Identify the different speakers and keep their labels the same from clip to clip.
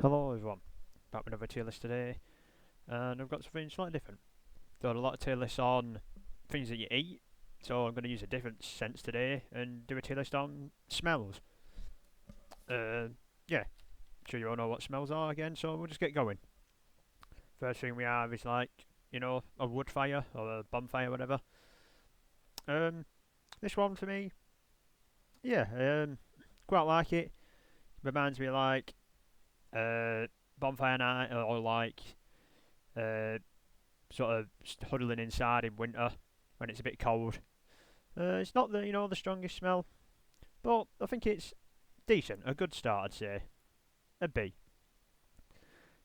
Speaker 1: Hello everyone, back with another tier list today, and I've got something slightly different. Got a lot of tier lists on things that you eat, so I'm going to use a different sense today and do a tier list on smells. Uh, yeah, sure you all know what smells are again, so we'll just get going. First thing we have is like, a wood fire or a bonfire, whatever. Um, this one for me, yeah, quite like it. Reminds me of like uh, bonfire night or like uh, sort of huddling inside in winter when it's a bit cold. It's not the strongest smell, but I think it's decent, a good start I'd say. A B.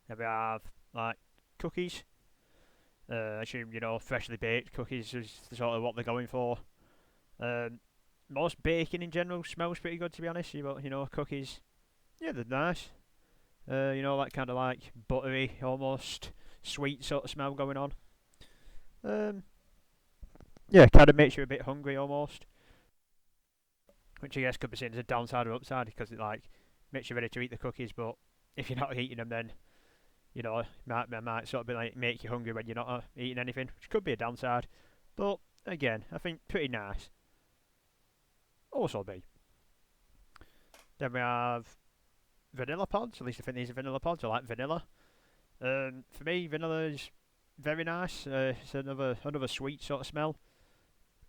Speaker 1: Then we have like cookies. I assume freshly baked cookies is sort of what they're going for. Um, Most baking in general smells pretty good to be honest. Cookies, yeah, they're nice. That kind of like buttery, almost sweet sort of smell going on. Um, yeah, kind of makes you a bit hungry almost, which I guess could be seen as a downside or upside because it like makes you ready to eat the cookies, but if you're not eating them, then it might sort of be like make you hungry when you're not eating anything, which could be a downside. But again, I think pretty nice. Also B. Then we have vanilla pods. At least I think these are vanilla pods. I like vanilla. For me, vanilla is very nice. It's another sweet sort of smell.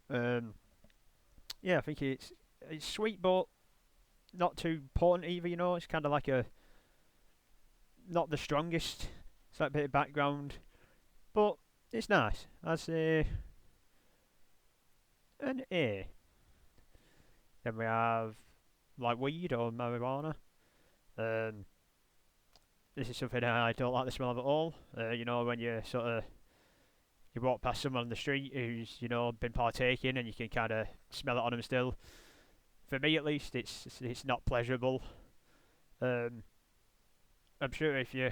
Speaker 1: Um, yeah, I think it's sweet, but not too potent either. It's kind of like a not the strongest. It's like a bit of background, but it's nice. I'd say an A. Then we have like weed or marijuana. Um, this is something I don't like the smell of at all. When you walk past someone on the street who's been partaking and you can kind of smell it on them still. For me, at least, it's not pleasurable. Um, I'm sure if you're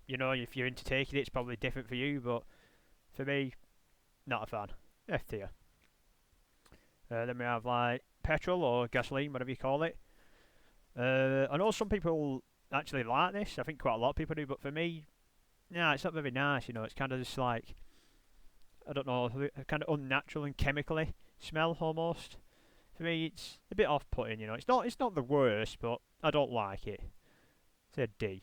Speaker 1: into taking it, it's probably different for you, but for me, not a fan. F tier. Then we have like petrol or gasoline, whatever you call it. I know some people actually like this. I think quite a lot of people do, but for me, yeah, it's not very nice. It's kind of just like I don't know, kind of unnatural and chemically smell almost. For me, it's a bit off-putting. It's not the worst, but I don't like it. It's a D.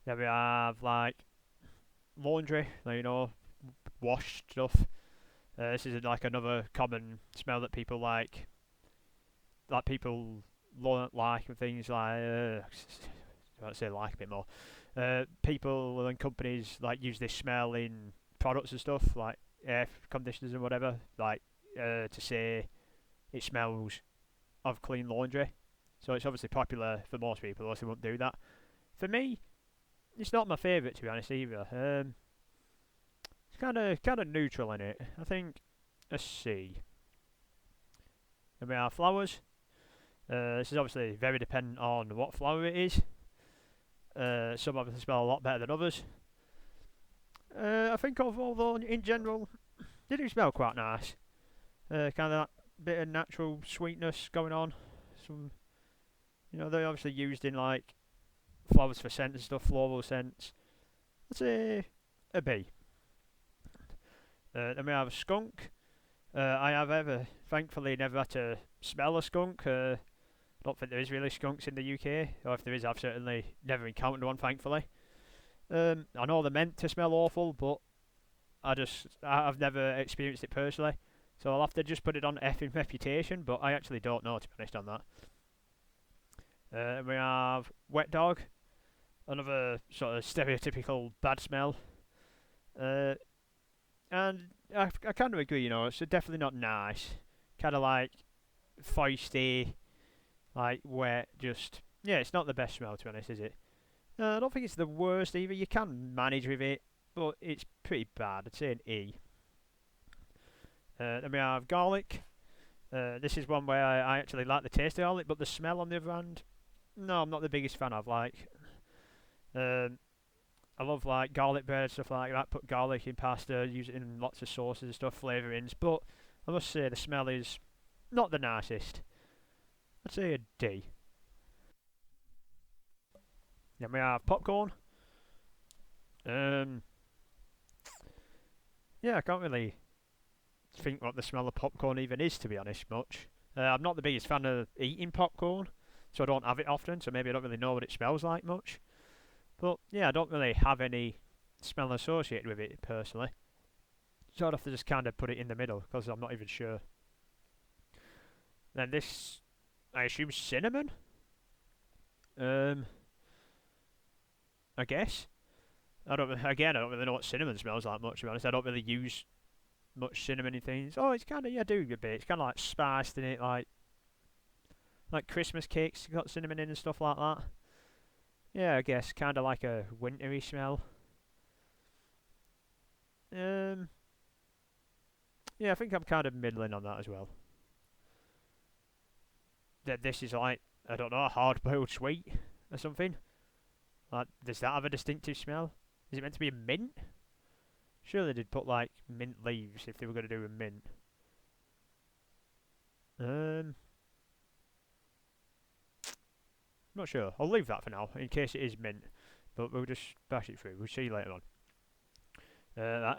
Speaker 1: Then we have like laundry, washed stuff. This is like another common smell that people like people don't like and things like. I want to say like a bit more. People and companies like use this smell in products and stuff like air conditioners and whatever, like to say it smells of clean laundry. So it's obviously popular for most people, else they won't do that. For me, it's not my favourite to be honest either. It's kind of neutral in it. I think a C. And we have flowers. This is obviously very dependent on what flower it is. Some obviously smell a lot better than others. I think although in general they do smell quite nice. Kind of that bit of natural sweetness going on. Some, they're obviously used in like flowers for scent and stuff, floral scents. I'd say a B. Then we have a skunk. I have thankfully, never had to smell a skunk. I don't think there is really skunks in the UK, or if there is, I've certainly never encountered one, thankfully. I know they're meant to smell awful, but I've never experienced it personally. So I'll have to just put it on F in reputation, but I actually don't know to be honest on that. We have wet dog, another sort of stereotypical bad smell. Uh, and I kind of agree, it's definitely not nice. Kind of like feisty, like wet, just yeah, it's not the best smell to be honest, is it? I don't think it's the worst either. You can manage with it, but it's pretty bad. I'd say an E. Then we have garlic. This is one where I actually like the taste of garlic, but the smell on the other hand, no, I'm not the biggest fan of. Like, um, I love like garlic bread stuff like that. Put garlic in pasta, use it in lots of sauces and stuff, flavourings. But I must say the smell is not the nicest. I'd say a D. Then we have popcorn. Um, yeah, I can't really think what the smell of popcorn even is, to be honest, much. I'm not the biggest fan of eating popcorn, so I don't have it often, so maybe I don't really know what it smells like much. But yeah, I don't really have any smell associated with it personally. So I'd have to just kind of put it in the middle, because I'm not even sure. Then this, I assume cinnamon? Um, I guess. I don't really know what cinnamon smells like much, to be honest. I don't really use much cinnamon in things. Oh, it's kind of, yeah, I do a bit. It's kind of like spiced in it, like Christmas cakes got cinnamon in and stuff like that. Yeah, I guess kind of like a wintry smell. Um, yeah, I think I'm kind of middling on that as well. That this is like, I don't know, a hard-boiled sweet or something. Like, does that have a distinctive smell? Is it meant to be a mint? Surely they'd put like mint leaves if they were going to do a mint. Um, not sure. I'll leave that for now in case it is mint, but we'll just bash it through. We'll see you later on.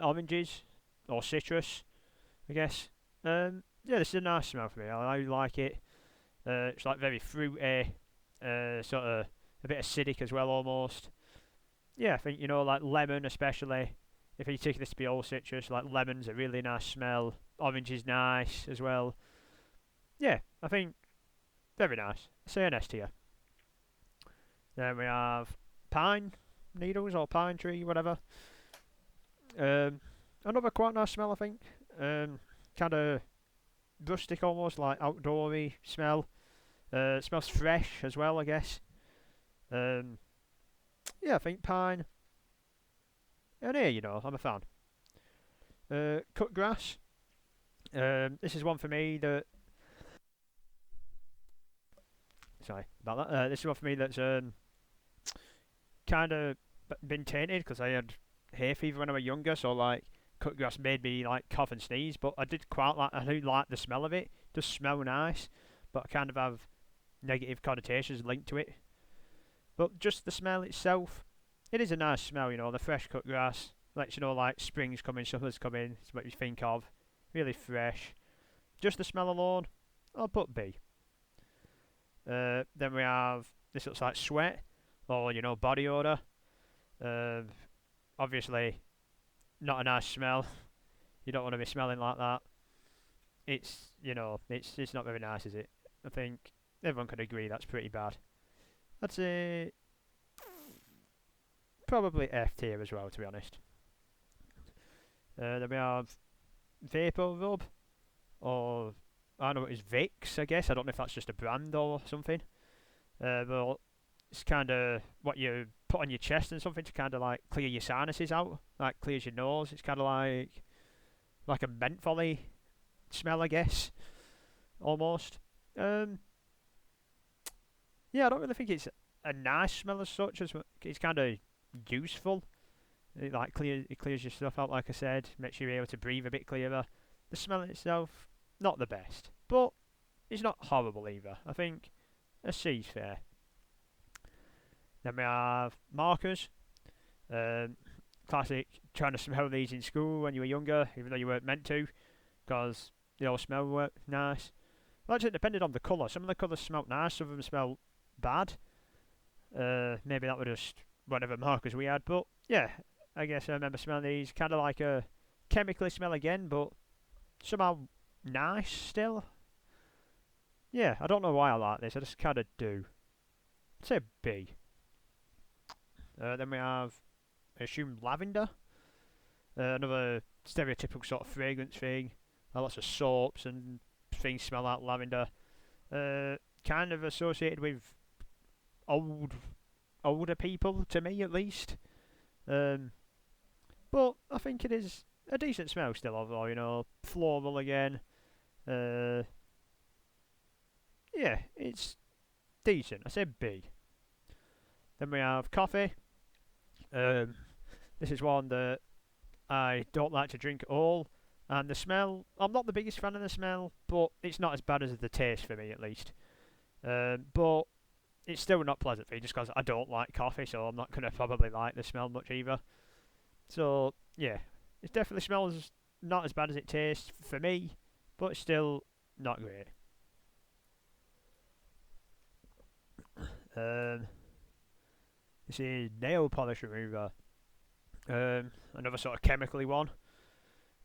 Speaker 1: Oranges or citrus, I guess. Yeah, this is a nice smell for me. I like it. It's like very fruity, sort of a bit acidic as well, almost. Yeah, I think like lemon especially. If you take this to be all citrus, like lemon's a really nice smell. Orange is nice as well. Yeah, I think very nice. Say an S tier. Then we have pine needles or pine tree, whatever. Um, Another quite nice smell, I think. Kind of rustic, almost like outdoory smell. It smells fresh as well, I guess. Yeah, I think pine. And here, I'm a fan. Cut grass. This is one for me that. Sorry about that. This is one for me that's kind of been tainted because I had hay fever when I was younger, so like cut grass made me like cough and sneeze. But I did quite like. I do like the smell of it. It does smell nice, but I kind of have negative connotations linked to it. But just the smell itself, it is a nice smell. The fresh cut grass lets you know like spring's coming, summer's coming. It's what you think of. Really fresh. Just the smell alone, I'll put B. Then we have this looks like sweat or body odor. Uh, Obviously, not a nice smell. You don't want to be smelling like that. It's not very nice, is it? I think everyone could agree that's pretty bad. I'd say probably F tier as well, to be honest. Then we have Vapor Rub, or I don't know, it's Vicks, I guess. I don't know if that's just a brand or something. But it's kind of what you put on your chest and something to kind of like clear your sinuses out, like clears your nose. It's kind of like a mentholy smell, I guess, almost. Yeah, I don't really think it's a nice smell as such. It's kind of useful. It clears your stuff out, like I said, makes you able to breathe a bit clearer. The smell itself, not the best, but it's not horrible either. I think a C's fair. Then we have markers. Classic trying to smell these in school when you were younger, even though you weren't meant to, because they all smell nice. Well, actually, it depended on the colour. Some of the colours smelled nice, some of them smelled bad. Maybe that were just whatever markers we had, but yeah, I guess I remember smelling these kind of like a chemically smell again, but somehow nice still. Yeah, I don't know why I like this, I just kind of do. I'd say B. Then we have, I assume, lavender. Another stereotypical sort of fragrance thing. Lots of soaps and things smell like lavender. Kind of associated with older people, to me at least. But I think it is a decent smell still, although, floral again. Yeah, it's decent. I say B. Then we have coffee. This is one that I don't like to drink at all. And the smell, I'm not the biggest fan of the smell, but it's not as bad as the taste for me, at least. But it's still not pleasant for me just because I don't like coffee, so I'm not going to probably like the smell much either. So, yeah, it definitely smells not as bad as it tastes for me, but it's still not great. Um, this is nail polish remover. Another sort of chemically one.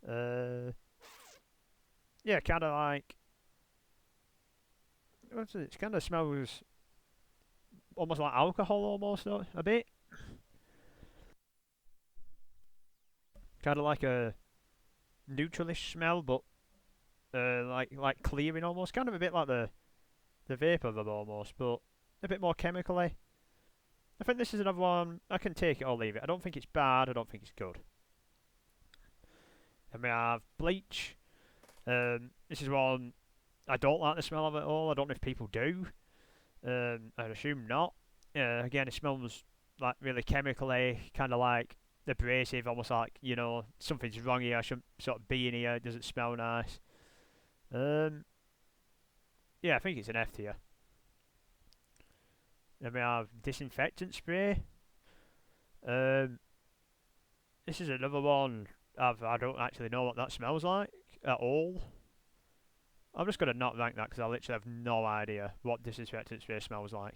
Speaker 1: Uh, yeah, kind of like what's it? It kind of smells almost like alcohol, almost a bit. Kind of like a neutralish smell, but like clearing almost. Kind of a bit like the vapor of them almost, but a bit more chemically. I think this is another one I can take it or leave it. I don't think it's bad. I don't think it's good. Then we have bleach. This is one I don't like the smell of it at all. I don't know if people do. I'd assume not. Again, it smells like really chemically, kind of like abrasive, almost like something's wrong here. I shouldn't sort of be in here. It doesn't smell nice. Yeah, I think it's an F tier. Then we have disinfectant spray. Um, this is another one. I don't actually know what that smells like at all. I'm just going to not rank that because I literally have no idea what disinfectant spray smells like.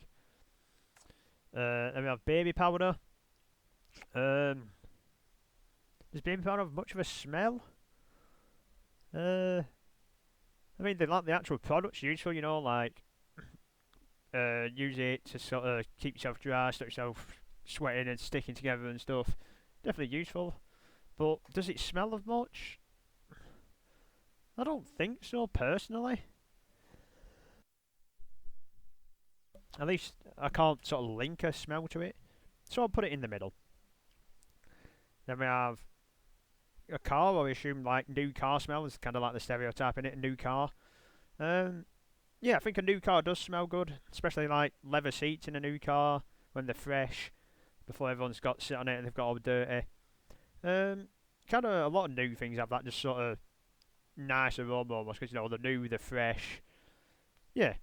Speaker 1: Then we have baby powder. Does baby powder have much of a smell? I mean, like the actual product's useful, like use it to sort of keep yourself dry, stop yourself sweating and sticking together and stuff. Definitely useful. But does it smell of much? I don't think so, personally. At least I can't sort of link a smell to it. So I'll put it in the middle. Then we have a car, I assume like new car smell is kind of like the stereotype in it, a new car. Yeah, I think a new car does smell good, especially like leather seats in a new car when they're fresh, before everyone's got sit on it and they've got all dirty. Kind of a lot of new things have that just sort of nice aroma almost because they're new, they're fresh. Yeah,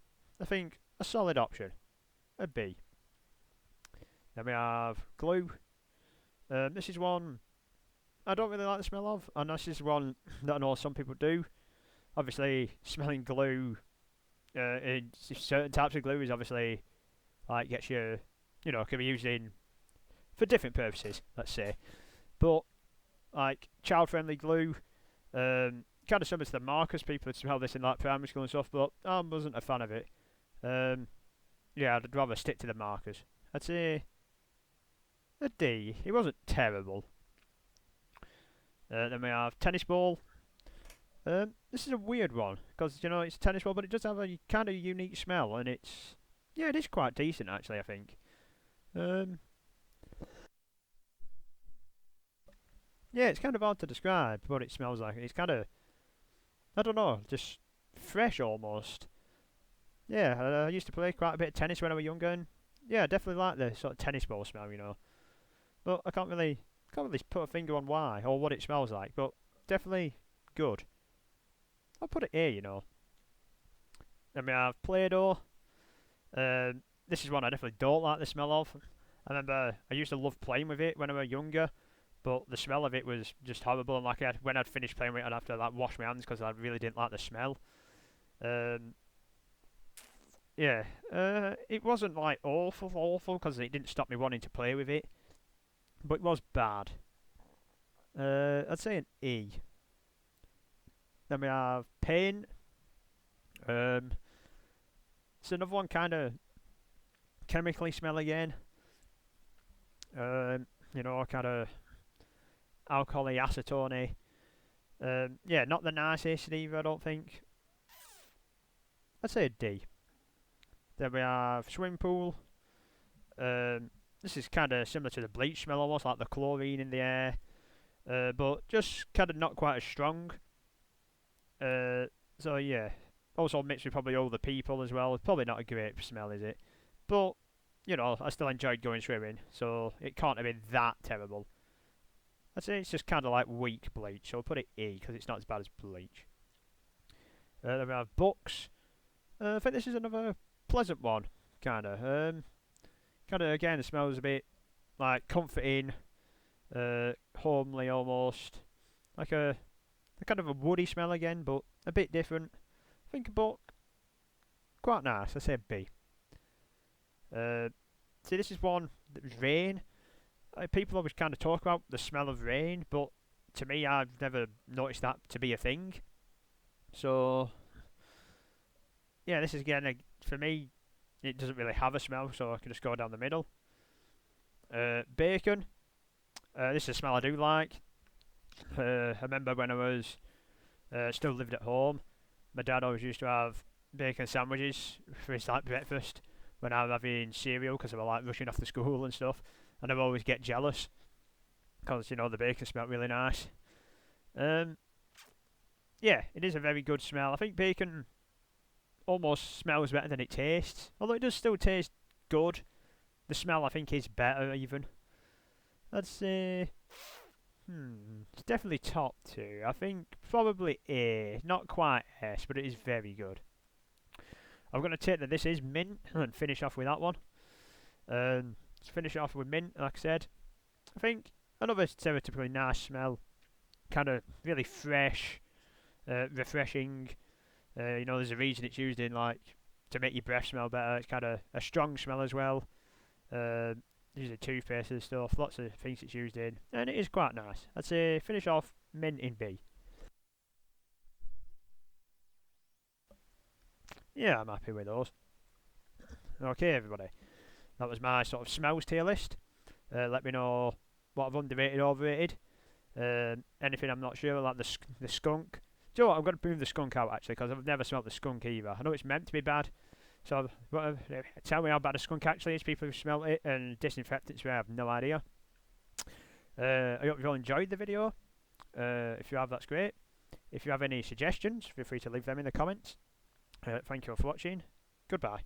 Speaker 1: I think a solid option, a B. Then we have glue. This is one I don't really like the smell of, and this is one that I know some people do. Obviously, smelling glue in certain types of glue is obviously like gets you, can be used in for different purposes. Let's say, but like child-friendly glue, kind of similar to the markers. People would smell this in like primary school and stuff, but I wasn't a fan of it. Yeah, I'd rather stick to the markers. I'd say a D. It wasn't terrible. Then we have tennis ball. This is a weird one because it's a tennis ball, but it does have a kind of unique smell, and it is quite decent actually. I think. Yeah, it's kind of hard to describe what it smells like. It's kind of, I don't know, just fresh almost. Yeah, I used to play quite a bit of tennis when I was younger, and yeah, I definitely like the sort of tennis ball smell. But I can't really put a finger on why or what it smells like, but definitely good. I'll put it here. Then we have Play-Doh. This is one I definitely don't like the smell of. I remember I used to love playing with it when I was younger, but the smell of it was just horrible. And like when I'd finished playing with it, I'd have to like wash my hands because I really didn't like the smell. Yeah, it wasn't like awful because it didn't stop me wanting to play with it, but it was bad. I'd say an E. Then we have paint. It's another one kind of chemically smell again. Kind of alcohol-y, acetone. Yeah, not the nicest either, I don't think. I'd say a D. Then we have swimming pool. This is kind of similar to the bleach smell, almost like the chlorine in the air, but just kind of not quite as strong. So yeah, also mixed with probably older people as well. It's probably not a great smell, is it? But I still enjoyed going swimming, so it can't have been that terrible. I'd say it's just kind of like weak bleach, so I'll put it E because it's not as bad as bleach. Then we have books. I think this is another pleasant one Kind of again, the smells a bit like comforting, homely almost, like a kind of a woody smell again, but a bit different. I think, but quite nice. I say B. See, this is one that was rain. People always kind of talk about the smell of rain, but to me, I've never noticed that to be a thing. So, yeah, this is again, for me, it doesn't really have a smell, so I can just go down the middle. Bacon. This is a smell I do like. I remember when I was still lived at home, my dad always used to have bacon sandwiches for his like breakfast when I was having cereal because I was like rushing off to school and stuff, and I'd always get jealous because the bacon smelled really nice. Yeah, it is a very good smell. I think bacon almost smells better than it tastes, although it does still taste good. The smell I think is better even. I'd say, it's definitely top 2. I think probably A, not quite S, but it is very good. I'm going to take that this is mint and finish off with that one. Let's finish off with mint, like I said. I think another stereotypically nice smell, kind of really fresh, refreshing. There's a reason it's used in like to make your breath smell better. It's kind of a strong smell as well. Usually toothpaste and stuff, lots of things it's used in, and it is quite nice. I'd say finish off mint in B. Yeah, I'm happy with those. Okay, everybody, that was my sort of smells tier list. Let me know what I've underrated, overrated. Anything I'm not sure, like the skunk. Do you know what? I'm going to move the skunk out actually because I've never smelt the skunk either. I know it's meant to be bad. So, tell me how bad a skunk actually is, people who smelt it, and disinfectants where I have no idea. I hope you all enjoyed the video. If you have, that's great. If you have any suggestions, feel free to leave them in the comments. Thank you all for watching. Goodbye.